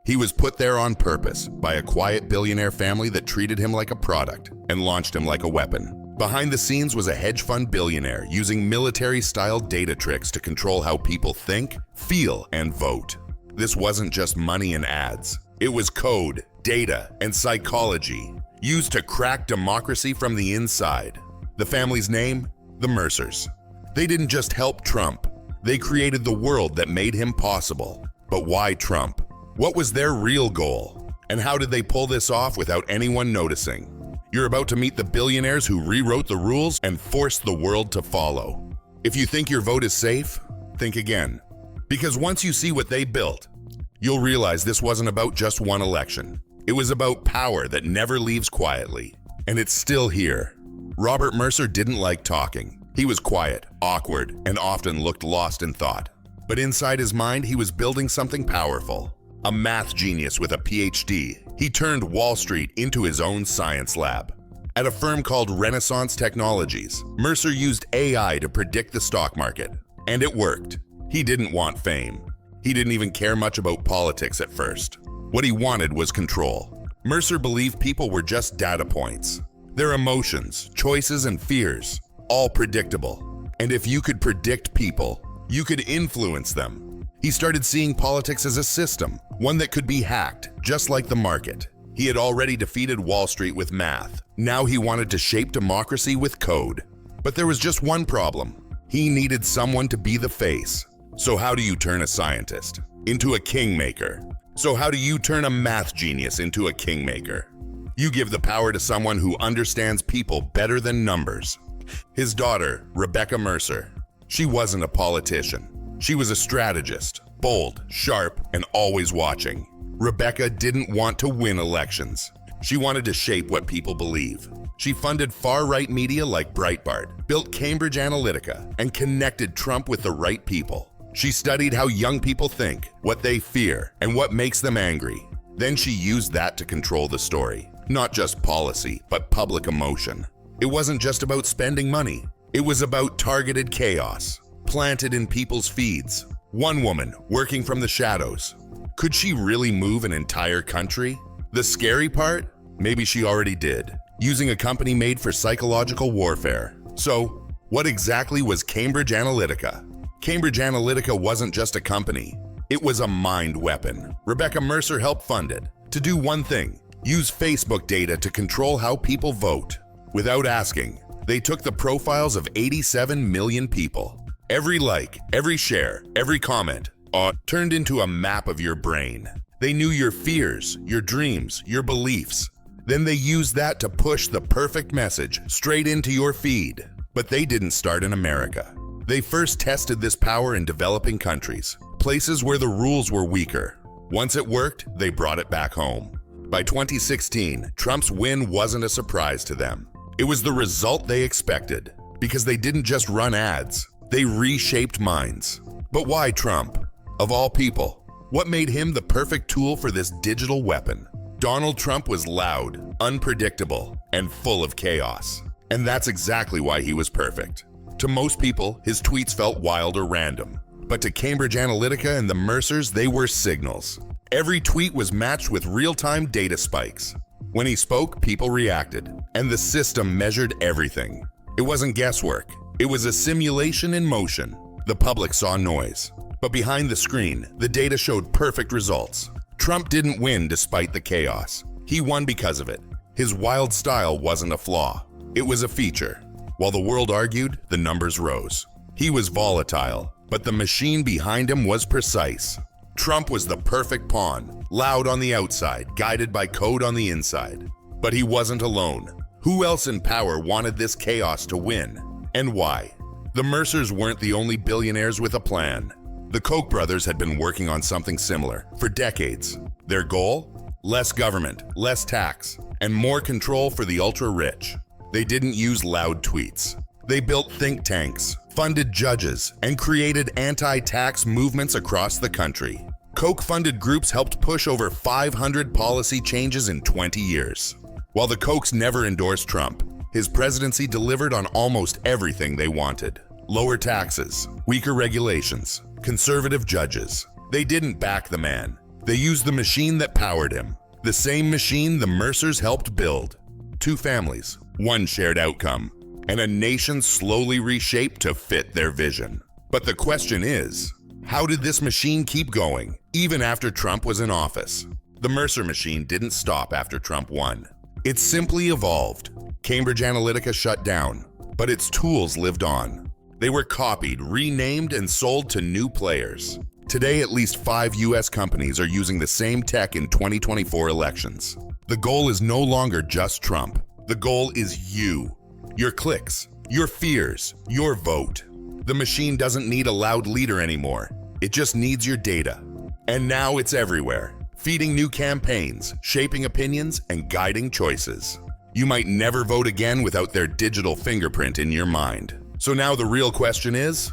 He was put there on purpose by a quiet billionaire family that treated him like a product and launched him like a weapon. Behind the scenes was a hedge fund billionaire using military-style data tricks to control how people think, feel, and vote. This wasn't just money and ads. It was code, data, and psychology used to crack democracy from the inside. The family's name? The Mercers. They didn't just help Trump. They created the world that made him possible. But why Trump? What was their real goal? And how did they pull this off without anyone noticing? You're about to meet the billionaires who rewrote the rules and forced the world to follow. If you think your vote is safe, think again. Because once you see what they built, you'll realize this wasn't about just one election. It was about power that never leaves quietly. And it's still here. Robert Mercer didn't like talking. He was quiet, awkward, and often looked lost in thought. But inside his mind, he was building something powerful. A math genius with a PhD, he turned Wall Street into his own science lab. At a firm called Renaissance Technologies, Mercer used AI to predict the stock market. And it worked. He didn't want fame. He didn't even care much about politics at first. What he wanted was control. Mercer believed people were just data points. Their emotions, choices, and fears, all predictable. And if you could predict people, you could influence them. He started seeing politics as a system, one that could be hacked, just like the market. He had already defeated Wall Street with math. Now he wanted to shape democracy with code. But there was just one problem. He needed someone to be the face. So how do you turn a scientist into a kingmaker? So how do you turn a math genius into a kingmaker? You give the power to someone who understands people better than numbers. His daughter, Rebecca Mercer. She wasn't a politician. She was a strategist, bold, sharp, and always watching. Rebecca didn't want to win elections. She wanted to shape what people believe. She funded far-right media like Breitbart, built Cambridge Analytica, and connected Trump with the right people. She studied how young people think, what they fear, and what makes them angry. Then she used that to control the story. Not just policy, but public emotion. It wasn't just about spending money. It was about targeted chaos, planted in people's feeds. One woman working from the shadows. Could she really move an entire country? The scary part? Maybe she already did, using a company made for psychological warfare. So, what exactly was Cambridge Analytica? Cambridge Analytica wasn't just a company. It was a mind weapon. Rebecca Mercer helped fund it to do one thing: use Facebook data to control how people vote. Without asking, they took the profiles of 87 million people. Every like, every share, every comment, turned into a map of your brain. They knew your fears, your dreams, your beliefs. Then they used that to push the perfect message straight into your feed. But they didn't start in America. They first tested this power in developing countries, places where the rules were weaker. Once it worked, they brought it back home. By 2016, Trump's win wasn't a surprise to them. It was the result they expected, because they didn't just run ads, they reshaped minds. But why Trump? Of all people, what made him the perfect tool for this digital weapon? Donald Trump was loud, unpredictable, and full of chaos. And that's exactly why he was perfect. To most people, his tweets felt wild or random. But to Cambridge Analytica and the Mercers, they were signals. Every tweet was matched with real-time data spikes. When he spoke, people reacted, and the system measured everything. It wasn't guesswork. It was a simulation in motion. The public saw noise. But behind the screen, the data showed perfect results. Trump didn't win despite the chaos. He won because of it. His wild style wasn't a flaw. It was a feature. While the world argued, the numbers rose. He was volatile, but the machine behind him was precise. Trump was the perfect pawn, loud on the outside, guided by code on the inside. But he wasn't alone. Who else in power wanted this chaos to win? And why? The Mercers weren't the only billionaires with a plan. The Koch brothers had been working on something similar for decades. Their goal? Less government, less tax, and more control for the ultra-rich. They didn't use loud tweets. They built think tanks, funded judges, and created anti-tax movements across the country. Koch-funded groups helped push over 500 policy changes in 20 years. While the Kochs never endorsed Trump, his presidency delivered on almost everything they wanted. Lower taxes, weaker regulations, conservative judges. They didn't back the man. They used the machine that powered him, the same machine the Mercers helped build. Two families, one shared outcome, and a nation slowly reshaped to fit their vision. But the question is, how did this machine keep going, even after Trump was in office? The Mercer machine didn't stop after Trump won. It simply evolved. Cambridge Analytica shut down, but its tools lived on. They were copied, renamed, and sold to new players. Today, at least 5 US companies are using the same tech in 2024 elections. The goal is no longer just Trump. The goal is you. Your clicks, your fears, your vote. The machine doesn't need a loud leader anymore. It just needs your data. And now it's everywhere, feeding new campaigns, shaping opinions, and guiding choices. You might never vote again without their digital fingerprint in your mind. So now the real question is,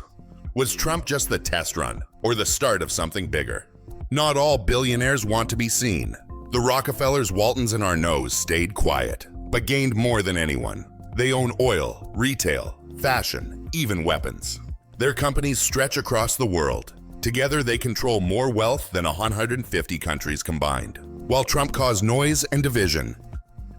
was Trump just the test run or the start of something bigger? Not all billionaires want to be seen. The Rockefellers, Waltons, and Arnauds stayed quiet, but gained more than anyone. They own oil, retail, fashion, even weapons. Their companies stretch across the world. Together, they control more wealth than 150 countries combined. While Trump caused noise and division,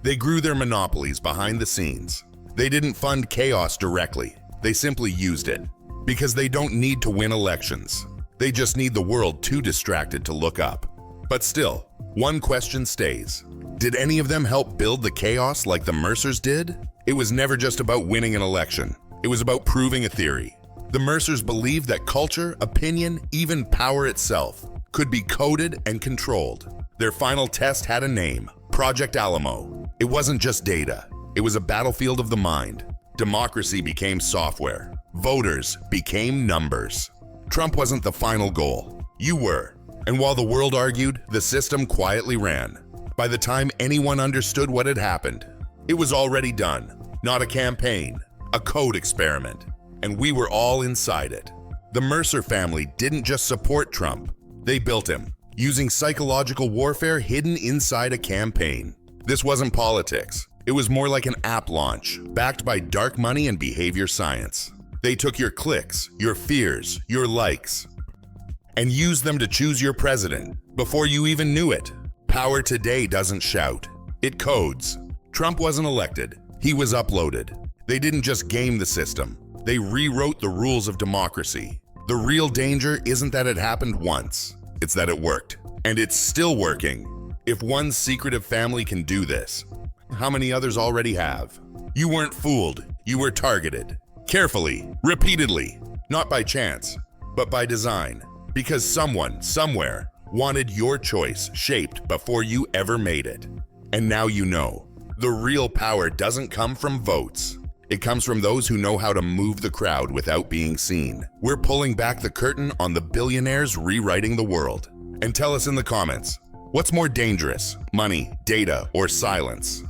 they grew their monopolies behind the scenes. They didn't fund chaos directly. They simply used it. Because they don't need to win elections. They just need the world too distracted to look up. But still, one question stays. Did any of them help build the chaos like the Mercers did? It was never just about winning an election. It was about proving a theory. The Mercers believed that culture, opinion, even power itself could be coded and controlled. Their final test had a name, Project Alamo. It wasn't just data. It was a battlefield of the mind. Democracy became software. Voters became numbers. Trump wasn't the final goal. You were. And while the world argued, the system quietly ran. By the time anyone understood what had happened, it was already done. Not a campaign, a code experiment. And we were all inside it. The Mercer family didn't just support Trump. They built him, using psychological warfare hidden inside a campaign. This wasn't politics. It was more like an app launch, backed by dark money and behavior science. They took your clicks, your fears, your likes, and used them to choose your president before you even knew it. Power today doesn't shout. It codes. Trump wasn't elected. He was uploaded. They didn't just game the system. They rewrote the rules of democracy. The real danger isn't that it happened once. It's that it worked. And it's still working. If one secretive family can do this, how many others already have? You weren't fooled. You were targeted. Carefully, repeatedly, not by chance, but by design. Because someone, somewhere, wanted your choice shaped before you ever made it. And now you know. The real power doesn't come from votes. It comes from those who know how to move the crowd without being seen. We're pulling back the curtain on the billionaires rewriting the world. And tell us in the comments, what's more dangerous, money, data, or silence?